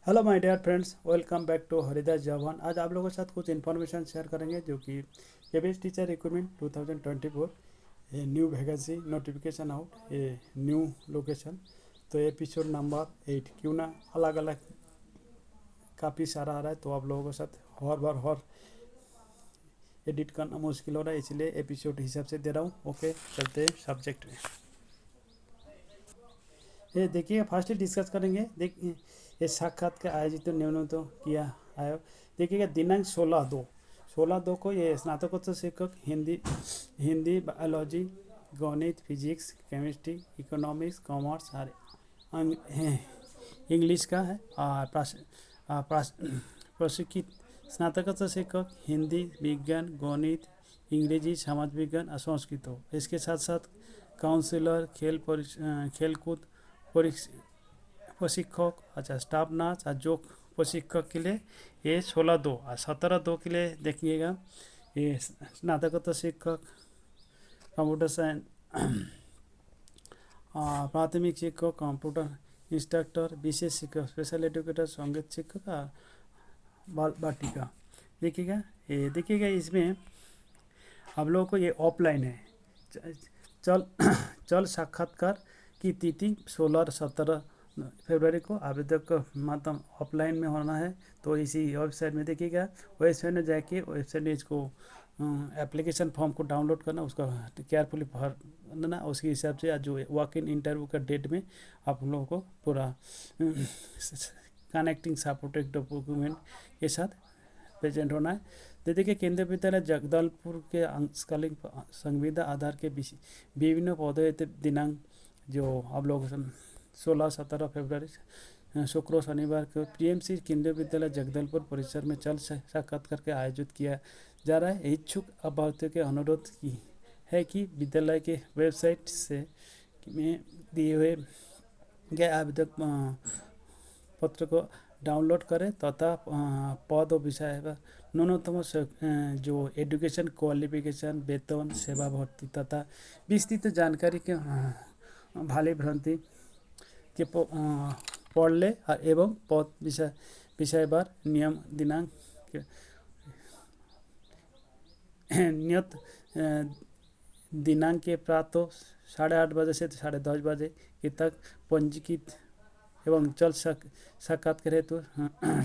Hello my dear friends, welcome back to Haridas Jawan. आज आप लोगों के साथ कुछ इन्फॉर्मेशन शेयर करेंगे जो कि KBS teacher recruitment 2024 a new vacancy notification out a new location. तो एपिसोड नंबर 8 क्यों ना अलग अलग काफ़ी सारा आ रहा है, तो आप लोगों के साथ हर बार हर एडिट करना मुश्किल हो रहा है, इसलिए एपिसोड हिसाब से दे रहा हूँ। ओके, चलते हैं सब्जेक्ट में। ये देखिए, फर्स्ट ही डिस्कस करेंगे। देखिए, ये साक्षात्कार आयोजित न्यूनतम किया आयोग। देखिएगा, दिनांक 16/2 को ये स्नातकोत्तर शिक्षक हिंदी हिंदी बायोलॉजी, गणित, फिजिक्स, केमिस्ट्री, इकोनॉमिक्स, कॉमर्स और इंग्लिश का है। और प्रशिक्षित स्नातकोत्तर शिक्षक हिंदी, विज्ञान, गणित, इंग्रेजी, समाज विज्ञान और संस्कृत हो। इसके साथ साथ काउंसलर, खेलकूद प्रशिक्षक, अच्छा स्टाफ नर्स और योग प्रशिक्षक के लिए ये 16/2 और 17/2 के लिए देखिएगा, ये स्नातकोत्तर शिक्षक, कंप्यूटर साइंस, प्राथमिक शिक्षक, कंप्यूटर इंस्ट्रक्टर, विशेष शिक्षक, स्पेशल एजुकेटर, संगीत शिक्षक और बाल बाटिका। देखिएगा, ये देखिएगा, इसमें आप लोगों को ये ऑफलाइन है। चल चल साक्षात्कार की तिथि 16 और 17 फरवरी को आवेदक का मतलब ऑफलाइन में होना है। तो इसी वेबसाइट में देखिएगा, वेबसाइट में जाके वेबसाइट में इसको एप्लीकेशन फॉर्म को डाउनलोड करना, उसका केयरफुली भरना, उसके हिसाब से जो वॉक इन इंटरव्यू का डेट में आप लोगों को पूरा कनेक्टिंग सपोर्टेड डॉक्यूमेंट के साथ प्रेजेंट होना है। तो देखिए, केंद्रीय विद्यालय जगदलपुर के अंशकालीन संविदा आधार के विभिन्न पदों दिनांक जो आप लोग 16-17 फरवरी शुक्र शनिवार को पीएमसी केंद्रीय विद्यालय जगदलपुर परिसर में चल साक्षात्कार के आयोजित किया जा रहा है। इच्छुक अभ्यर्थियों के अनुरोध की है कि विद्यालय के वेबसाइट से में दिए हुए गए आवेदक पत्र को डाउनलोड करें तथा पद और विषय न्यूनतम जो एजुकेशन क्वालिफिकेशन, वेतन, सेवा भर्ती तथा विस्तृत जानकारी के भाले भ्रांति के पढ़ ले एवं पद विषयवार नियम दिनांक नियत दिनांक के प्रातः 8:30 बजे से 10:30 बजे के तक पंजीकृत एवं चल साक्षात्कार हेतु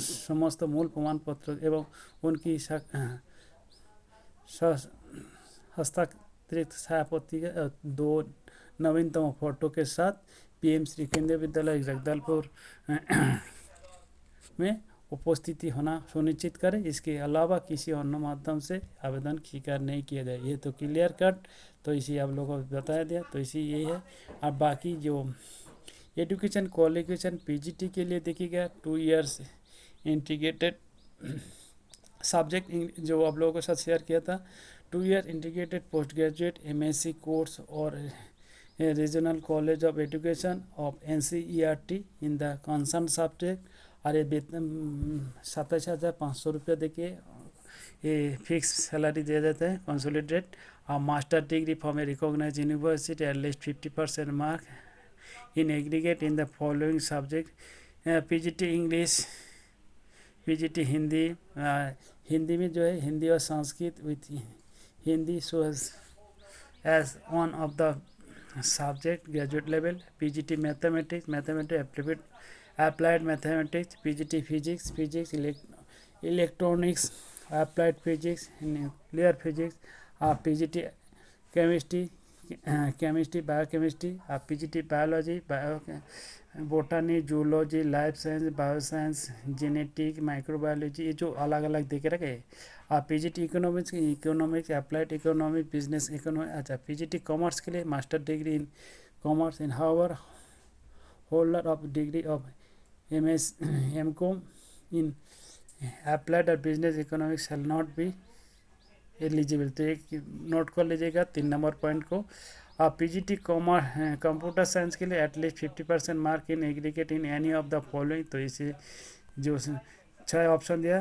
समस्त मूल प्रमाण पत्र एवं उनकी हस्ताक्षरित छायाप्रति 2 नवीनतम फोटो के साथ पीएम श्री केंद्रीय विद्यालय जगदलपुर में उपस्थिति होना सुनिश्चित करें। इसके अलावा किसी अन्य माध्यम से आवेदन स्वीकार नहीं किया जाए। ये तो क्लियर कट, तो इसी आप लोगों को बताया दिया, तो इसी यही है। और बाकी जो एजुकेशन क्वालिफिकेशन पीजीटी के लिए देखिएगा 2 इयर्स इंटीग्रेटेड सब्जेक्ट जो आप लोगों के साथ शेयर किया था, 2 year integrated post graduate MSc course और regional college of education of NCERT in the concern subject. और ये वेतन 27,500 रुपये देखिए, ये फिक्स सैलरी दिया जाता है कंसोलिडेट। और master degree from a recognise university at least 50% mark in aggregate in the following subject: PGT English, PGT Hindi, Hindi में जो है हिंदी और Sanskrit with Hindi so as one of the subject graduate level. PGT mathematics, applied mathematics, PGT physics, electronics, applied physics, nuclear physics, PGT chemistry biochemistry, PGT biology, botany, zoology, life science, bioscience, genetic, microbiology, ये जो अलग अलग देखे रखे। PGT economics, applied economics, business economics. अच्छा, PGT commerce के लिए master degree in commerce in however holder of degree of MCom in applied और business economics shall not be eligible. तो एक नोट कर लीजिएगा 3 नंबर पॉइंट को। पीजीटी कंप्यूटर साइंस के लिए at least 50% mark in aggregate in any of the following. तो इसे जो 6 ऑप्शन दिया,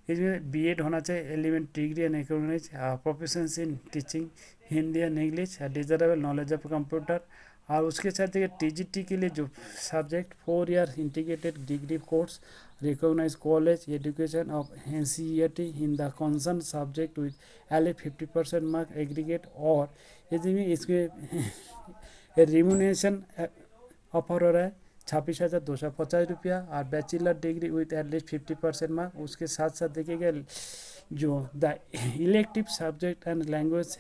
इसमें बीएड होना चाहिए, element degree and economics, proficiency in teaching Hindi and English, desirable knowledge of computer, और उसके साथ देखिए टीजीटी के लिए जो subject 4 year integrated degree course recognise college education of NCERT in the concern subject with L 50% mark aggregate और यदि में इसके रिम्यूनेशन ऑफर हो रहा है 26,250 रुपया और bachelor degree with at least 50% mark. उसके साथ साथ देखिएगा जो the elective subject and language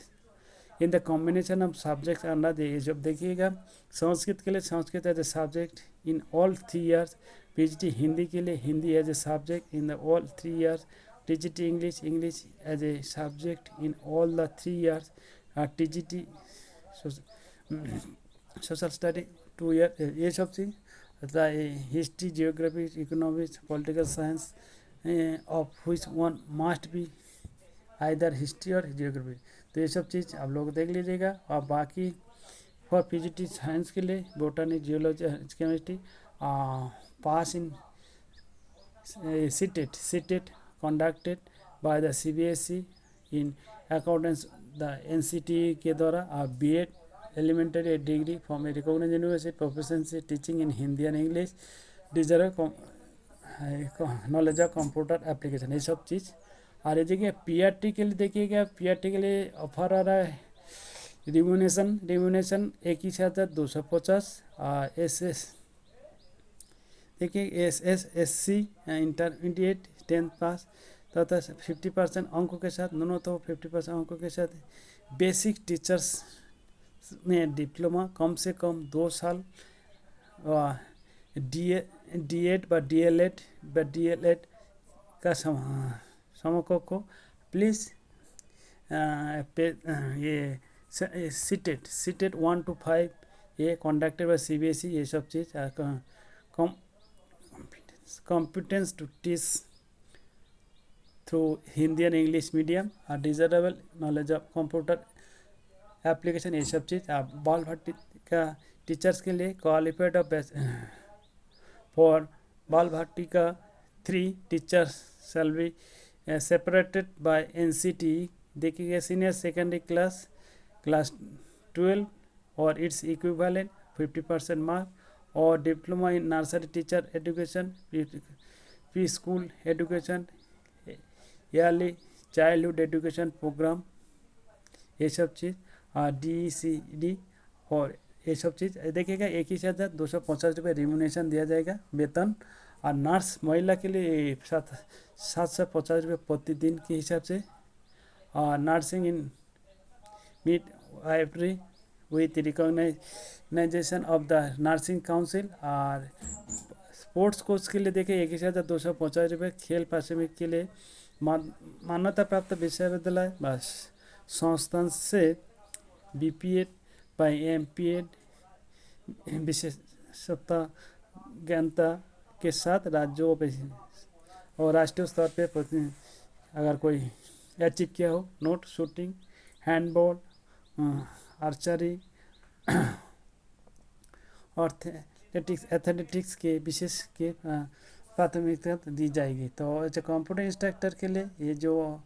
in the combination of subject under the जब देखिएगा संस्कृत के लिए Sanskrit as a subject in all 3 years, PGT Hindi के लिए Hindi as a subject in the all 3 years, TGT English English as a subject in all the 3 years, TGT social study 2 year. ये सब चीज़ history geography economics political science of which one must be either history और geography. तो ये सब चीज़ आप लोग देख लीजिएगा। और बाकी फॉर पीजीटी साइंस के लिए botany geology chemistry pass in CTET conducted by the CBSE in accordance the NCT के द्वारा BEd elementary degree from a recognised university proficiency teaching in Hindi and English deserve knowledge of computer application, ये सब चीज़। और ये देखिए PRT के लिए देखिएगा पीआरटी के लिए ऑफर आ रहा है रिम्यूनेशन 21,250 एस देखिए एसएसएससी इंटरमीडिएट 10th पास तथा 50% अंकों के साथ न्यूनतम 50% अंकों के साथ बेसिक टीचर्स में डिप्लोमा कम से कम 2 साल डीएड व डीएलएड का समकक्ष को प्लीज़ ये सीटेट 1 to 5 ये कंडक्टेड बाय सीबीएसई, ये सब चीज़ competence to teach through Hindi and English medium और desirable knowledge of computer application, ये सब चीज़। आप बाल भट्टी का टीचर्स के लिए क्वालिफाइड ऑफ फॉर बाल भट्टी का 3 teachers shall be separated by NCT देखिएगा सीनियर सेकेंडरी क्लास 12 और इट्स इक्विवेलेंट 50% मार्क और diploma in nursery teacher education pre school education early childhood education programme, ये सब चीज़ DCD और ये सब चीज़ देखिएगा 21,250 रुपये रिम्यूनेशन दिया जाएगा वेतन। और नर्स महिला के लिए 750 रुपये प्रतिदिन के हिसाब से और nursing in midwifery with recognition of the nursing council. और स्पोर्ट्स कोच के लिए देखिए 21,250 रुपये। खेल प्राथमिक के लिए मान्यता प्राप्त विश्वविद्यालय बस संस्थान से बीपीएड बाई एमपीएड विशेषता ज्ञानता के साथ राज्यों और राष्ट्रीय स्तर पे अगर कोई अचीव किया हो नोट शूटिंग हैंडबॉल आर्चरी और एथलेटिक्स के विशेष के प्राथमिकता दी जाएगी। तो जो कंप्यूटर इंस्ट्रक्टर के लिए ये जो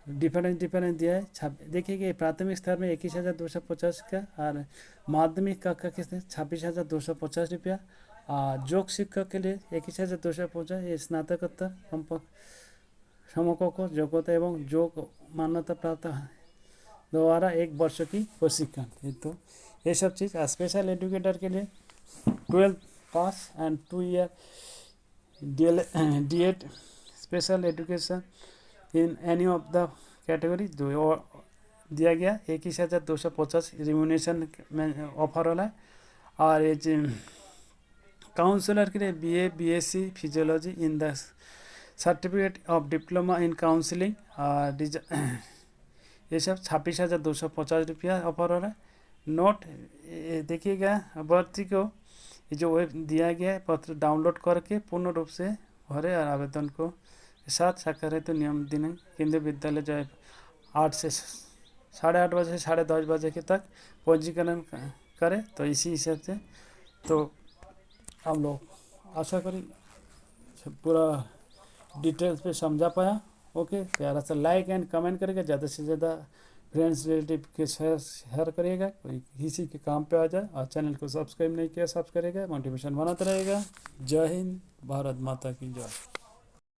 डिफरेंस दिया है देखिए प्राथमिक स्तर में 21,250 का और माध्यमिक का किसने 26,250 रुपया। योग शिक्षक के लिए 21,250 ये स्नातकोत्तर समकक्ष योग्यता एवं योग मान्यता प्राप्त द्वारा 1 वर्ष की प्रशिक्षण। तो ये सब चीज़ स्पेशल एजुकेटर के लिए 12 pass and 2 year DED special education in any of the category जो दिया गया 21,250 रिम्यूनेशन में ऑफर वाला है। और ये काउंसलर के लिए BA/BSc physiology in the certificate of diploma in counselling और ये सब 26,250 रुपया ऑफर हो रहा है। नोट देखिएगा अभ्यर्थी को ये जो वेब दिया गया है पत्र डाउनलोड करके पूर्ण रूप से भरे और आवेदन को साथ साकार है तो नियम दिनांक केंद्रीय विद्यालय जो है 8 से 8:30 बजे से 10:30 बजे के तक पंजीकरण करें। तो इसी हिसाब से तो हम लोग आशा करी पूरा डिटेल्स पे समझा पाया। ओके, प्यारा सा लाइक एंड कमेंट करके ज़्यादा से ज़्यादा फ्रेंड्स रिलेटिव के शेयर करिएगा, कोई किसी के काम पे आ जाए। और चैनल को सब्सक्राइब नहीं किया, सब्सक्राइब करिएगा, मोटिवेशन बनाते रहेगा। जय हिंद, भारत माता की जय।